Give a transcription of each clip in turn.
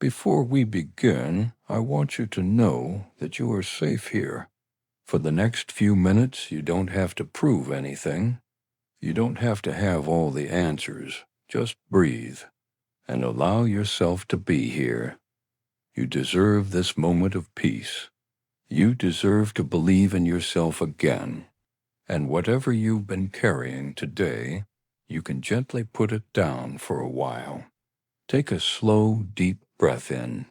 Before we begin, I want you to know that you are safe here. For the next few minutes, you don't have to prove anything. You don't have to have all the answers. Just breathe and allow yourself to be here. You deserve this moment of peace. You deserve to believe in yourself again. And whatever you've been carrying today, you can gently put it down for a while. Take a slow, deep breath in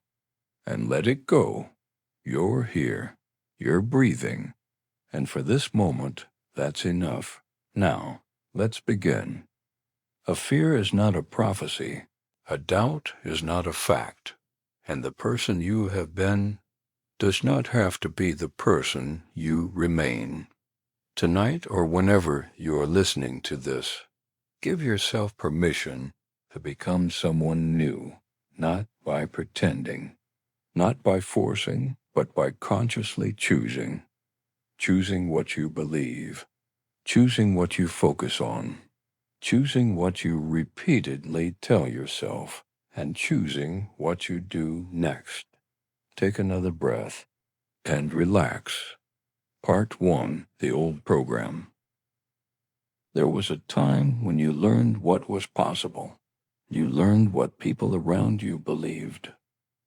and let it go. You're here. You're breathing. And for this moment, that's enough. Now, let's begin. A fear is not a prophecy. A doubt is not a fact. And the person you have been does not have to be the person you remain. Tonight or whenever you are listening to this, give yourself permission to become someone new, not by pretending, not by forcing, but by consciously choosing. Choosing what you believe, choosing what you focus on, choosing what you repeatedly tell yourself, and choosing what you do next. Take another breath and relax. Part 1, the old program. There was a time when you learned what was possible. You learned what people around you believed.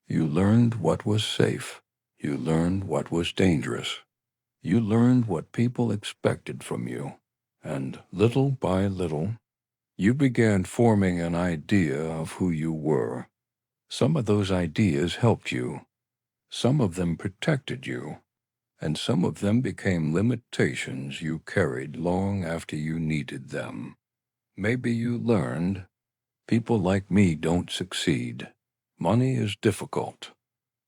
You learned what was safe. You learned what was dangerous. You learned what people expected from you. And little by little, you began forming an idea of who you were. Some of those ideas helped you. Some of them protected you. And some of them became limitations you carried long after you needed them. Maybe you learned, people like me don't succeed. Money is difficult.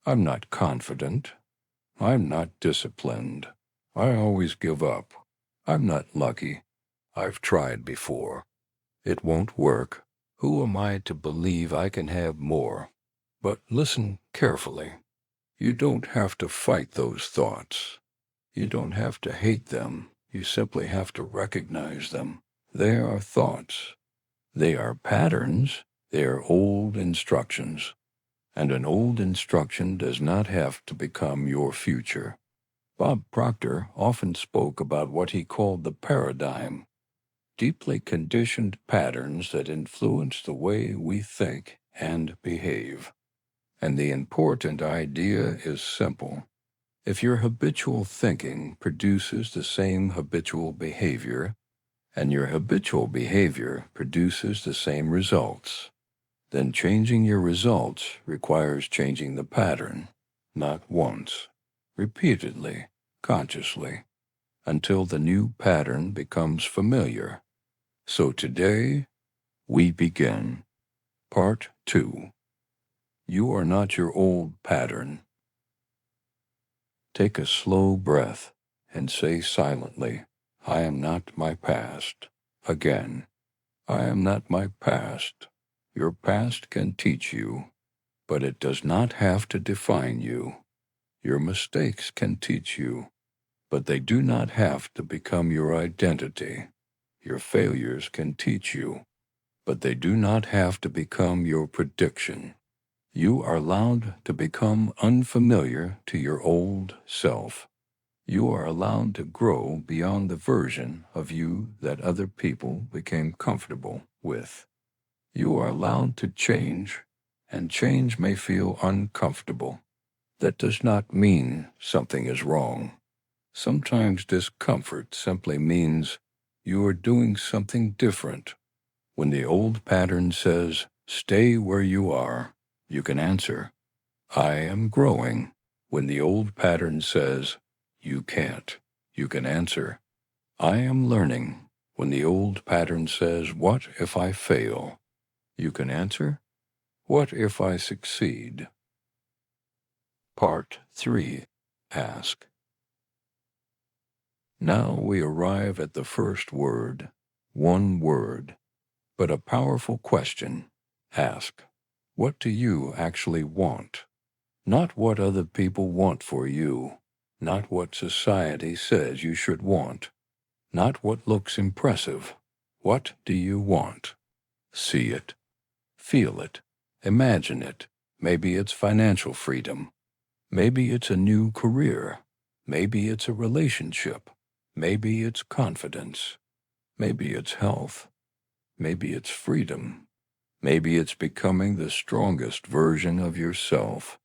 I'm not confident. I'm not disciplined. I always give up. I'm not lucky. I've tried before. It won't work. Who am I to believe I can have more? But listen carefully. You don't have to fight those thoughts. You don't have to hate them. You simply have to recognize them. They are thoughts. They are patterns. They are old instructions. And an old instruction does not have to become your future. Bob Proctor often spoke about what he called the paradigm, deeply conditioned patterns that influence the way we think and behave. And the important idea is simple. If your habitual thinking produces the same habitual behavior, and your habitual behavior produces the same results, then changing your results requires changing the pattern, not once, repeatedly, consciously, until the new pattern becomes familiar. So today, we begin. Part 2. You are not your old pattern. Take a slow breath and say silently, I am not my past. Again, I am not my past. Your past can teach you, but it does not have to define you. Your mistakes can teach you, but they do not have to become your identity. Your failures can teach you, but they do not have to become your prediction. You are allowed to become unfamiliar to your old self. You are allowed to grow beyond the version of you that other people became comfortable with. You are allowed to change, and change may feel uncomfortable. That does not mean something is wrong. Sometimes discomfort simply means you are doing something different. When the old pattern says, stay where you are, you can answer, I am growing. When the old pattern says, you can't, you can answer, I am learning. When the old pattern says, what if I fail? You can answer, what if I succeed? Part 3. Ask. Now we arrive at the first word, one word, but a powerful question. Ask, what do you actually want? Not what other people want for you, not what society says you should want, not what looks impressive. What do you want? See it, feel it, imagine it, Maybe it's financial freedom. Maybe it's a new career. Maybe it's a relationship. Maybe it's confidence. Maybe it's health. Maybe it's freedom. Maybe it's becoming the strongest version of yourself.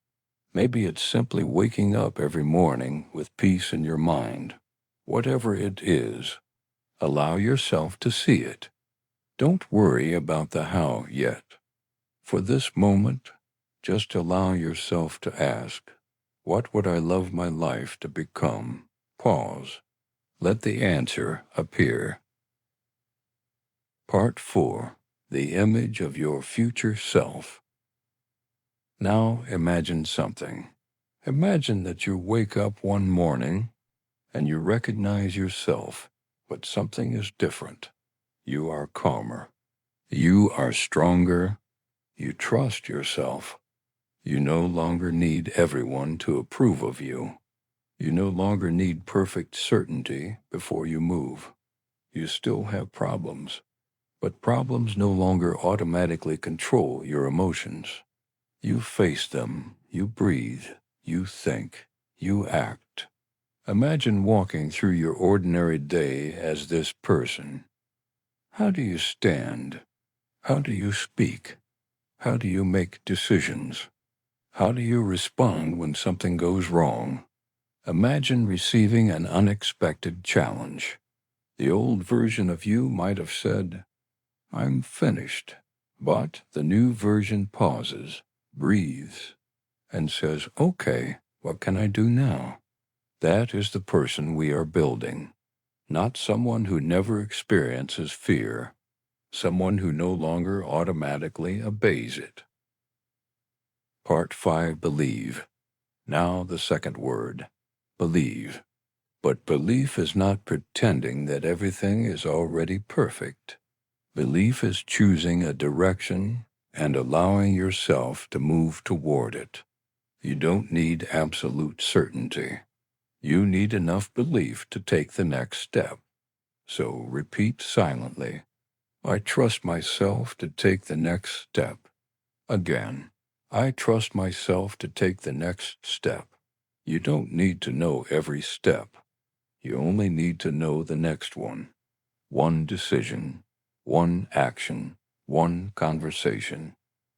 Maybe it's simply waking up every morning with peace in your mind. Whatever it is, allow yourself to see it. Don't worry about the how yet. For this moment, just allow yourself to ask, what would I love my life to become? Pause. Let the answer appear. Part 4. The image of your future self. Now imagine something. Imagine that you wake up one morning and you recognize yourself, but something is different. You are calmer. You are stronger. You trust yourself. You no longer need everyone to approve of you. You no longer need perfect certainty before you move. You still have problems, but problems no longer automatically control your emotions. You face them, you breathe, you think, you act. Imagine walking through your ordinary day as this person. How do you stand? How do you speak? How do you make decisions? How do you respond when something goes wrong? Imagine receiving an unexpected challenge. The old version of you might have said, "I'm finished," but the new version pauses, breathes, and says, "Okay, what can I do now?" That is the person we are building, not someone who never experiences fear, someone who no longer automatically obeys it. Part 5. Believe. Now the second word, believe. But belief is not pretending that everything is already perfect. Belief is choosing a direction and allowing yourself to move toward it. You don't need absolute certainty. You need enough belief to take the next step. So repeat silently, "I trust myself to take the next step." Again, "I trust myself to take the next step." You don't need to know every step. You only need to know the next one. One decision, one action, one conversation,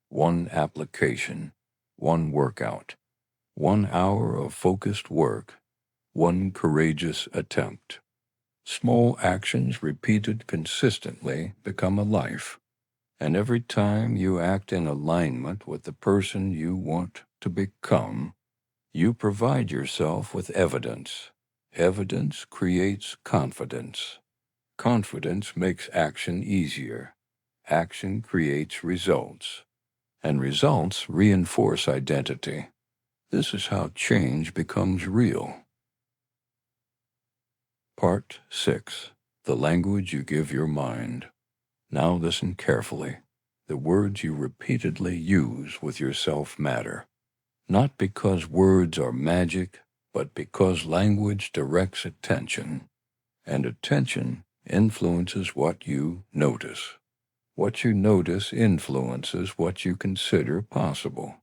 one application, one workout, 1 hour of focused work, one courageous attempt. Small actions repeated consistently become a life, and every time you act in alignment with the person you want to become, you provide yourself with evidence. Evidence creates confidence. Confidence makes action easier. Action creates results, and results reinforce identity. This is how change becomes real. Part 6. The language you give your mind. Now listen carefully. The words you repeatedly use with yourself matter. Not because words are magic, but because language directs attention, and attention influences what you notice. What you notice influences what you consider possible,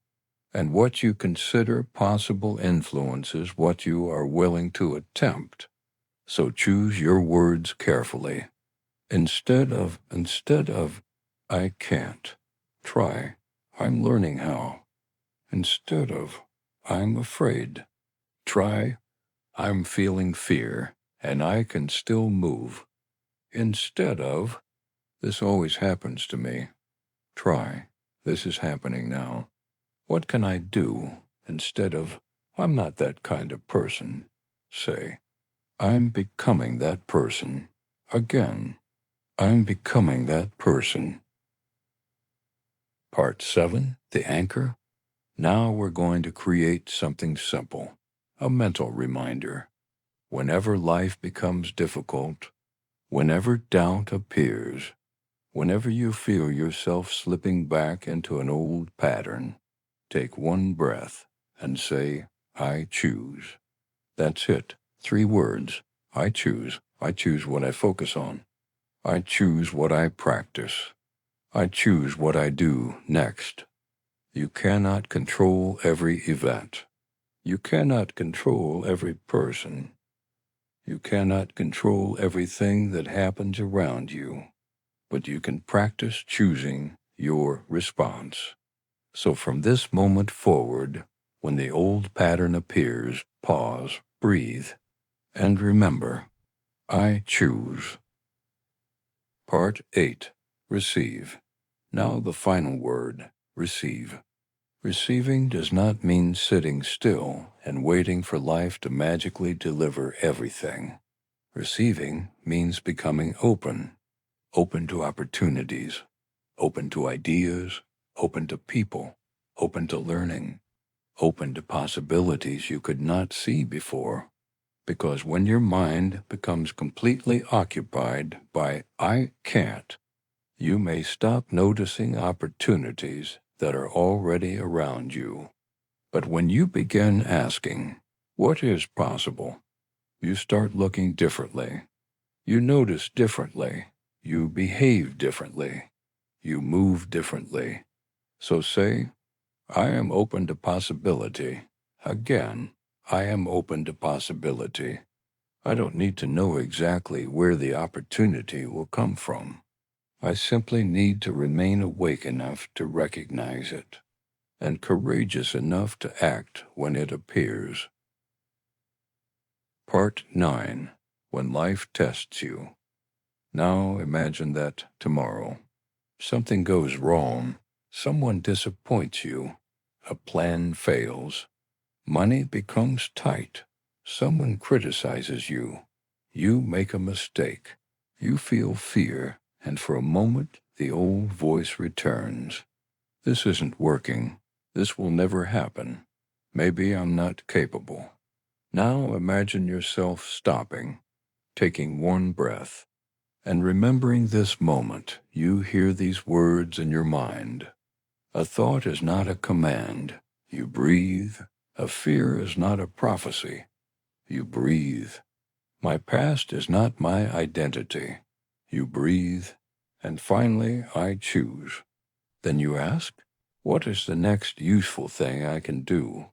and what you consider possible influences what you are willing to attempt. So choose your words carefully. Instead of, "I can't," try, "I'm learning how." Instead of, "I'm afraid," try, "I'm feeling fear, and I can still move." Instead of, "This always happens to me," try, "This is happening now. What can I do?" Instead of, "I'm not that kind of person," say, "I'm becoming that person." Again, "I'm becoming that person." Part 7. The anchor. Now we're going to create something simple, a mental reminder. Whenever life becomes difficult, whenever doubt appears, whenever you feel yourself slipping back into an old pattern, take one breath and say, "I choose." That's it. 3 words. I choose. I choose what I focus on. I choose what I practice. I choose what I do next. You cannot control every event. You cannot control every person. You cannot control everything that happens around you, but you can practice choosing your response. So from this moment forward, when the old pattern appears, pause, breathe, and remember, I choose. Part 8. Receive. Now the final word, receive. Receiving does not mean sitting still and waiting for life to magically deliver everything. Receiving means becoming open to opportunities, open to ideas, open to people, open to learning, open to possibilities you could not see before. Because when your mind becomes completely occupied by I can't, you may stop noticing opportunities that are already around you. But when you begin asking, what is possible? You start looking differently. You notice differently. You behave differently. You move differently. So say, I am open to possibility. Again, I am open to possibility. I don't need to know exactly where the opportunity will come from. I simply need to remain awake enough to recognize it, and courageous enough to act when it appears. Part 9. When life tests you. Now imagine that tomorrow something goes wrong, someone disappoints you, a plan fails, money becomes tight, someone criticizes you, you make a mistake, you feel fear, and for a moment the old voice returns. This isn't working. This will never happen. Maybe I'm not capable. Now imagine yourself stopping, taking one breath, and remembering this moment. You hear these words in your mind. A thought is not a command. You breathe. A fear is not a prophecy. You breathe. My past is not my identity. You breathe. And finally, I choose. Then you ask, what is the next useful thing I can do?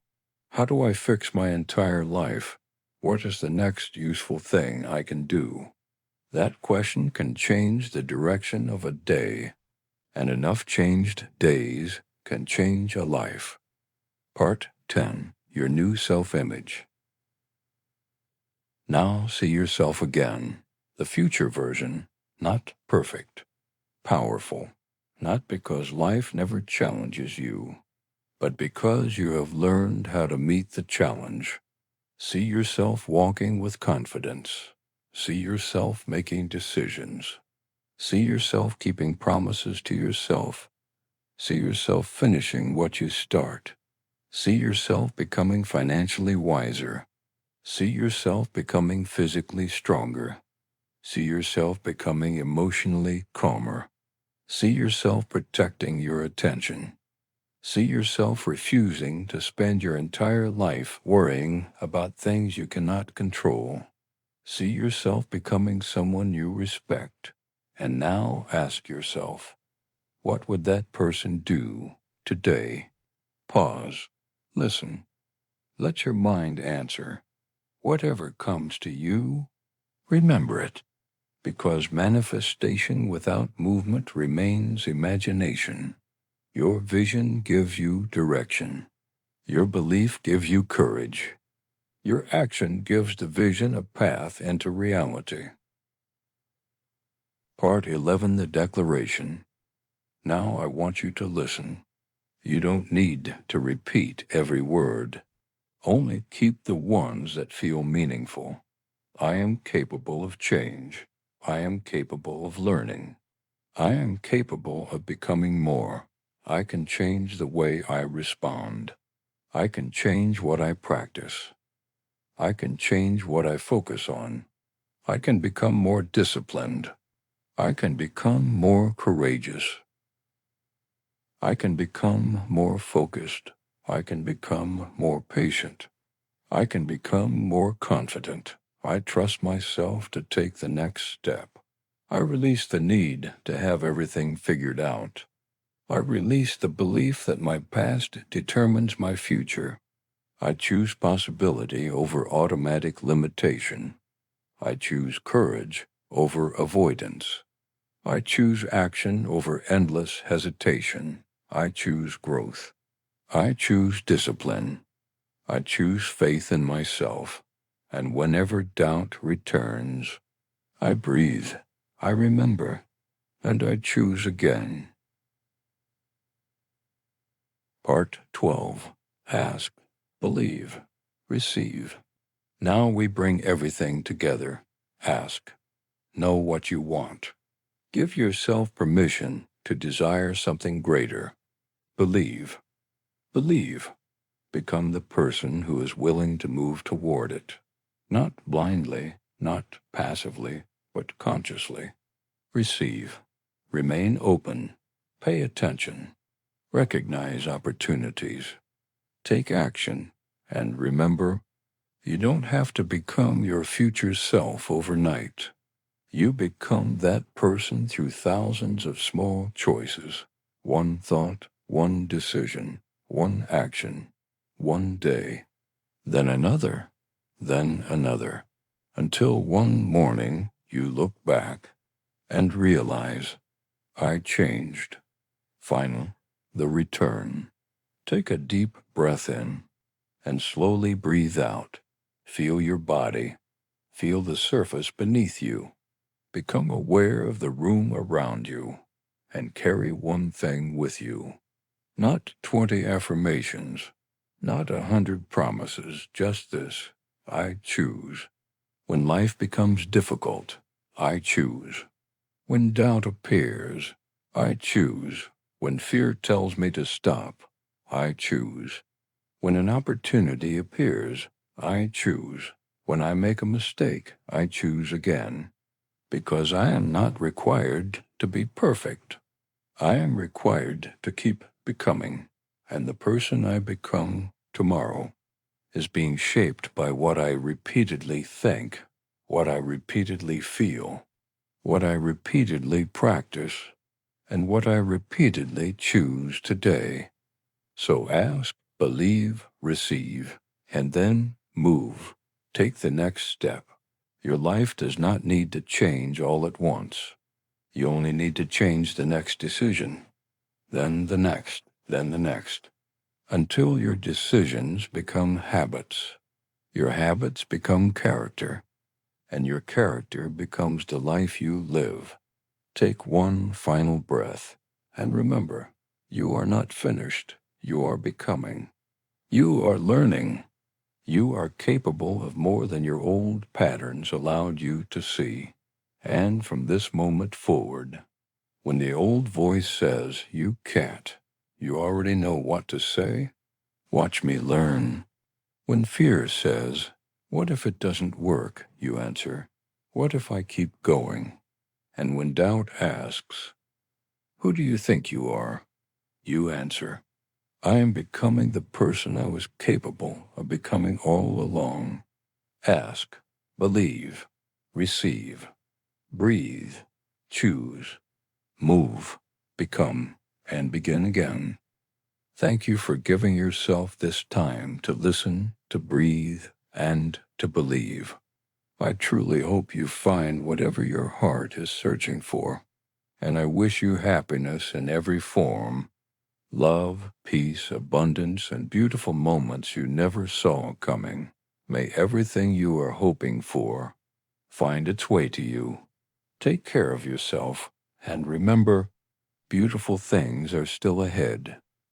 How do I fix my entire life? What is the next useful thing I can do? That question can change the direction of a day, and enough changed days can change a life. Part 10. Your new self-image. Now see yourself again, the future version, not perfect, powerful, not because life never challenges you, but because you have learned how to meet the challenge. See yourself walking with confidence. See yourself making decisions. See yourself keeping promises to yourself. See yourself finishing what you start. See yourself becoming financially wiser. See yourself becoming physically stronger. See yourself becoming emotionally calmer. See yourself protecting your attention. See yourself refusing to spend your entire life worrying about things you cannot control. See yourself becoming someone you respect. And now ask yourself, what would that person do today? Pause. Listen. Let your mind answer. Whatever comes to you, remember it. Because manifestation without movement remains imagination. Your vision gives you direction. Your belief gives you courage. Your action gives the vision a path into reality. Part 11, the Declaration. Now I want you to listen. You don't need to repeat every word. Only keep the ones that feel meaningful. I am capable of change. I am capable of learning. I am capable of becoming more. I can change the way I respond. I can change what I practice. I can change what I focus on. I can become more disciplined. I can become more courageous. I can become more focused. I can become more patient. I can become more confident. I trust myself to take the next step. I release the need to have everything figured out. I release the belief that my past determines my future. I choose possibility over automatic limitation. I choose courage over avoidance. I choose action over endless hesitation. I choose growth. I choose discipline. I choose faith in myself. And whenever doubt returns, I breathe, I remember, and I choose again. Part 12. Ask, believe, receive. Now we bring everything together. Ask. Know what you want. Give yourself permission to desire something greater. Believe. Believe. Become the person who is willing to move toward it. Not blindly, not passively, but consciously. Receive. Remain open. Pay attention. Recognize opportunities. Take action. And remember, you don't have to become your future self overnight. You become that person through thousands of small choices. One thought, one decision, one action, one day, then another, until one morning you look back and realize, I changed. Final, the return. Take a deep breath in and slowly breathe out. Feel your body. Feel the surface beneath you. Become aware of the room around you and carry one thing with you. Not 20 affirmations, not 100 promises, just this. I choose. When life becomes difficult, I choose. When doubt appears, I choose. When fear tells me to stop, I choose. When an opportunity appears, I choose. When I make a mistake, I choose again. Because I am not required to be perfect. I am required to keep becoming, and the person I become tomorrow is being shaped by what I repeatedly think, what I repeatedly feel, what I repeatedly practice, and what I repeatedly choose today. So ask, believe, receive, and then move. Take the next step. Your life does not need to change all at once. You only need to change the next decision, then the next, until your decisions become habits. Your habits become character, and your character becomes the life you live. Take one final breath, and remember, you are not finished. You are becoming. You are learning. You are capable of more than your old patterns allowed you to see. And from this moment forward, when the old voice says you can't, you already know what to say. Watch me learn. When fear says, what if it doesn't work, you answer, what if I keep going? And when doubt asks, who do you think you are? You answer, I am becoming the person I was capable of becoming all along. Ask, believe, receive, breathe, choose, move, become, and begin again. Thank you for giving yourself this time to listen, to breathe, and to believe. I truly hope you find whatever your heart is searching for, and I wish you happiness in every form. Love, peace, abundance, and beautiful moments you never saw coming. May everything you are hoping for find its way to you. Take care of yourself, and remember, beautiful things are still ahead.